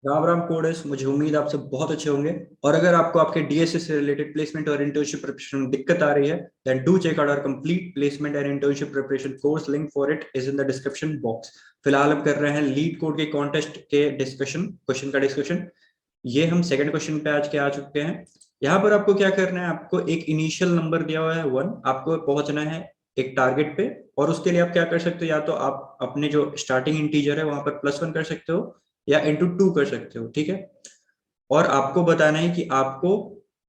राम राम कोडेस, मुझे उम्मीद आप सब बहुत अच्छे होंगे। और अगर आपको आपके डीएसए से रिलेटेड प्लेसमेंट और इंटर्नशिप प्रिपरेशन में दिक्कत आ रही है, then do check out our complete placement and internship preparation course. Link for it is in the description box. फिलहाल हम कर रहे हैं लीड कोड के कॉन्टेस्ट के डिस्कशन, क्वेश्चन का डिस्कशन। ये हम सेकंड क्वेश्चन पे आज के आ चुके हैं। यहाँ पर आपको क्या करना है, आपको एक इनिशियल नंबर दिया हुआ है 1, आपको पहुंचना है एक टारगेट पे। और उसके लिए आप क्या कर सकते हो, या तो आप अपने जो स्टार्टिंग इंटीजर है वहां पर +1 कर सकते हो, या *2 कर सकते हो, ठीक है। और आपको बताना है कि आपको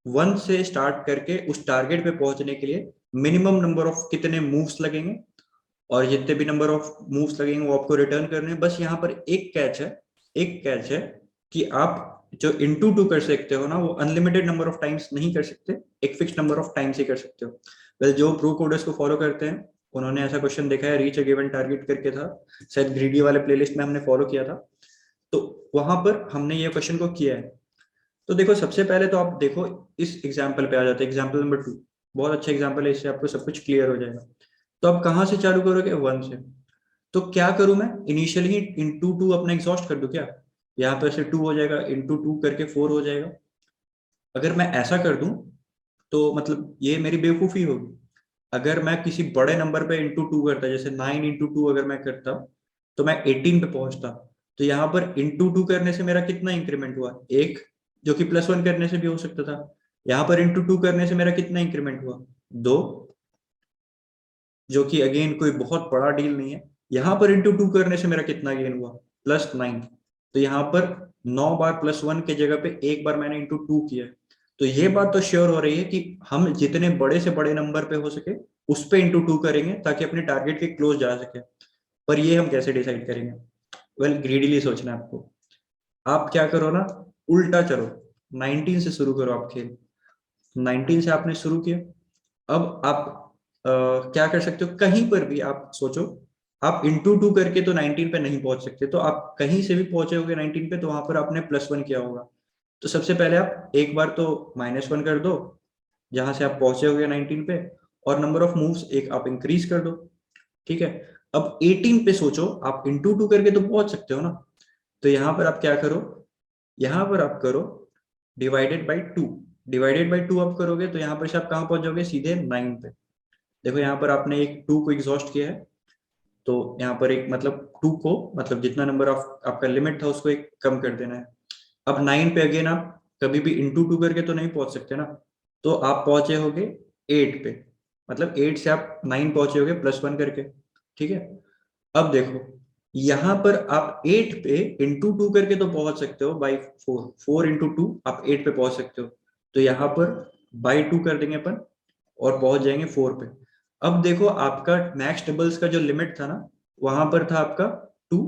1 से स्टार्ट करके उस टारगेट पे पहुंचने के लिए मिनिमम नंबर ऑफ कितने मूव्स लगेंगे, और जितने भी नंबर ऑफ मूव्स लगेंगे वो आपको रिटर्न करने हैं। बस यहाँ पर एक कैच है, एक कैच है कि आप जो *2 कर सकते हो ना, वो अनलिमिटेड नंबर ऑफ टाइम्स नहीं कर सकते, एक फिक्स नंबर ऑफ टाइम्स ही कर सकते हो। वेल, जो प्रो कोडर्स को फॉलो करते हैं उन्होंने ऐसा क्वेश्चन देखा है, रीच अ गिवन टारगेट करके था, शायद ग्रीडी वाले प्लेलिस्ट में हमने फॉलो किया था। तो वहां पर हमने ये क्वेश्चन को किया है। तो देखो, सबसे पहले तो आप देखो, इस एग्जाम्पल पे आ जाते हैं, एग्जाम्पल नंबर 2। बहुत अच्छा एग्जाम्पल है, इससे आपको सब कुछ क्लियर हो जाएगा। तो आप कहाँ से चालू करोगे, 1 से। तो क्या करूं मैं, इनिशियली ही *2 अपना एग्जॉस्ट कर दूं क्या। यहाँ पर से 2 हो जाएगा, *2 करके 4 हो जाएगा। अगर मैं ऐसा कर दूं तो मतलब ये मेरी बेवकूफी होगी। अगर मैं किसी बड़े नंबर पे *2 करता, जैसे 9 × 2 अगर मैं करता, तो मैं 18 पे पहुंचता। तो यहाँ पर *2 करने से मेरा कितना इंक्रीमेंट हुआ, एक, जो कि +1 करने से भी हो सकता था। यहाँ पर *2 करने से मेरा कितना इंक्रीमेंट हुआ, 2, जो कि अगेन कोई बहुत बड़ा डील नहीं है। यहाँ पर *2 करने से मेरा कितना गेन हुआ, +9। तो यहाँ पर 9 बार +1 के जगह पे एक बार मैंने *2 किया। तो ये बात तो श्योर हो रही है कि हम जितने बड़े से बड़े नंबर पे हो सके उस पे *2 करेंगे, ताकि अपने टारगेट के क्लोज जा सके। पर ये हम कैसे डिसाइड करेंगे। वेल, ग्रीडीली सोचना है आपको। आप क्या करो ना, उल्टा चलो, 19 से शुरू करो आप खेल। 19 से आपने शुरू किया। अब आप क्या कर सकते हो, कहीं पर भी आप सोचो। आप *2 करके तो 19 पे नहीं पहुंच सकते, तो आप कहीं से भी पहुंचे होगे 19 पे, तो वहां पर आपने +1 किया होगा। तो सबसे पहले आप एक बार तो -1 कर दो, जहां से आप पहुंचे होगे 19 पे। और नंबर ऑफ मूव्स एक आप इंक्रीज कर दो, ठीक है। अब 18 पे सोचो, आप *2 करके तो पहुंच सकते हो ना। तो यहाँ पर आप क्या करो, यहाँ पर आप करो /2। /2 आप करोगे तो यहाँ पर से आप कहाँ पहुंच जाओगे, सीधे 9 पे। देखो, यहाँ पर आपने एक 2 को एग्जॉस्ट किया है। तो यहाँ पर एक मतलब 2 को, मतलब जितना नंबर ऑफ आपका लिमिट था उसको एक कम कर देना है। अब 9 पे अगेन आप कभी भी *2 करके तो नहीं पहुंच सकते ना। तो आप पहुंचे होगे 8 पे, मतलब 8 से आप 9 पहुंचे होगे +1 करके, ठीक है। अब देखो, यहाँ पर आप 8 पे *2 करके तो पहुंच सकते हो, बाई 4, 4 × 2 आप 8 पे पहुंच सकते हो। तो यहाँ पर /2 कर देंगे अपन, और पहुंच जाएंगे 4 पे। अब देखो, आपका मैक्स डबल्स का जो लिमिट था ना, वहां पर था आपका 2,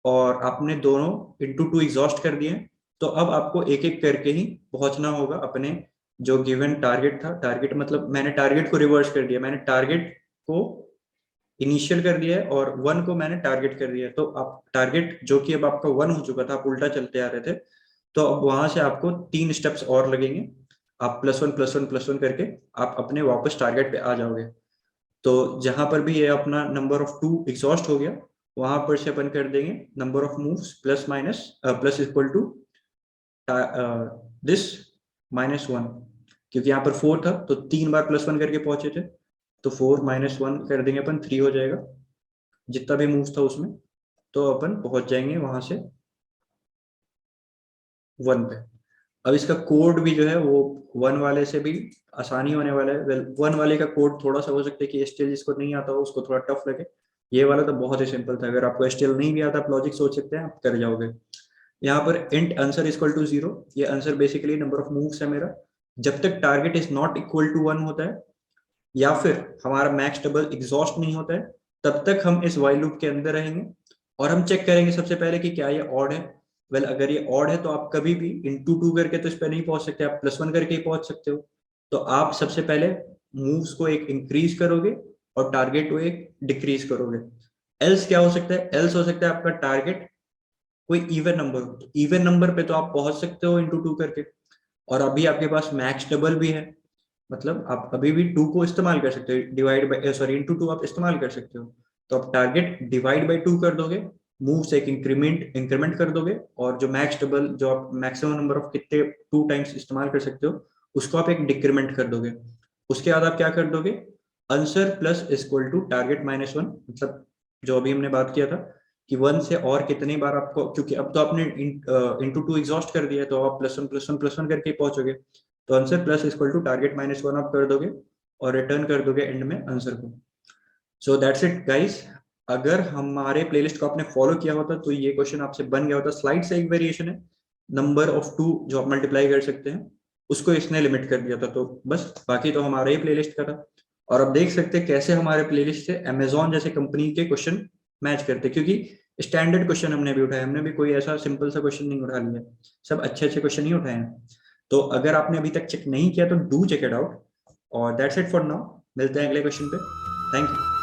और आपने दोनों *2 एग्जॉस्ट कर दिए। तो अब आपको एक एक करके ही पहुंचना होगा अपने जो गिवन टारगेट था। टारगेट मतलब मैंने टारगेट को रिवर्स कर दिया, मैंने टारगेट को इनिशियल कर दिया है और 1 को मैंने टारगेट कर दिया है। तो आप टारगेट जो कि अब आपका 1 हो चुका था, आप उल्टा चलते आ रहे थे। तो अब वहां से आपको 3 स्टेप्स और लगेंगे। आप +1 +1 +1 करके आप अपने वापस टारगेट पे आ जाओगे। तो जहां पर भी ये अपना नंबर ऑफ 2 एग्जॉस्ट हो गया, वहां पर से अपन कर देंगे number of moves plus minus plus equal to this -1। क्योंकि यहाँ पर 4 था तो 3 बार +1 करके पहुंचे थे। तो 4 -1 कर देंगे अपन, 3 हो जाएगा जितना भी मूव था उसमें। तो अपन पहुंच जाएंगे वहां से 1 पे। अब इसका कोड भी जो है वो 1 वाले से भी आसानी होने वाला है। वेल, 1 वाले का कोड थोड़ा सा हो सकता है कि एसटीएल जिसको नहीं आता हो उसको थोड़ा टफ लगे। ये वाला तो बहुत ही सिंपल था, अगर आपको एसटीएल नहीं भी आता, आप लॉजिक सोच सकते हैं, आप कर जाओगे। यहाँ पर इंट आंसर इक्वल टू 0, ये answer basically number of moves है मेरा। जब तक target is not equal to 1 होता है, या फिर हमारा मैक्स डबल एग्जॉस्ट नहीं होता है, तब तक हम इस वाइल लूप के अंदर रहेंगे। और हम चेक करेंगे सबसे पहले कि क्या ये ऑड है। वेल, अगर ये ऑड है तो आप कभी भी *2 करके तो इस पर नहीं पहुंच सकते, आप +1 करके ही पहुंच सकते हो। तो आप सबसे पहले मूव्स को एक इंक्रीज करोगे और टारगेट को एक डिक्रीज करोगे। एल्स क्या हो सकता है, एल्स हो सकता है आपका टारगेट कोई इवन नंबर हो, तो इवन नंबर पे तो आप पहुंच सकते हो *2 करके। और अभी आपके पास मैक्स डबल भी है, मतलब आप अभी भी 2 को इस्तेमाल कर सकते हो, डिवाइड बाई सॉरी *2 आप इस्तेमाल कर सकते हो। तो आप टारगेट /2 कर दोगे, मूव से एक इंक्रीमेंट कर दोगे, और जो मैक्स डबल, जो आप मैक्सिमम नंबर ऑफ कितने 2 टाइम्स इस्तेमाल कर सकते हो, उसको आप एक डिक्रीमेंट कर दोगे। उसके बाद आप क्या कर दोगे, answer plus equal to target -1, मतलब जो अभी हमने बात किया था कि 1 से और कितनी बार आपको, क्योंकि अब तो आपने इंटू 2 एग्जॉस्ट कर दिया है, तो आप +1 करके ही पहुंचोगे। तो answer plus equal to target -1 आप कर दोगे और रिटर्न कर दोगे एंड में आंसर को। So that's it guys. अगर हमारे प्लेलिस्ट को आपने फॉलो किया होता तो ये क्वेश्चन आपसे बन गया होता। स्लाइड से एक वेरिएशन है, नंबर ऑफ 2 जो आप मल्टीप्लाई कर सकते हैं, उसको इसने लिमिट कर दिया था, तो बस बाकी तो हमारे ही प्लेलिस्ट का था। और अब देख सकते हैं कैसे हमारे प्लेलिस्ट से अमेजोन जैसे कंपनी के क्वेश्चन मैच करते, क्योंकि स्टैंडर्ड क्वेश्चन हमने भी उठाया, हमने भी कोई ऐसा सिंपल सा क्वेश्चन नहीं उठा लिया, सब अच्छे अच्छे क्वेश्चन ही उठाए हैं। तो अगर आपने अभी तक चेक नहीं किया तो डू चेक इट आउट। और दैट्स इट फॉर नाउ, मिलते हैं अगले क्वेश्चन पे। Thank you.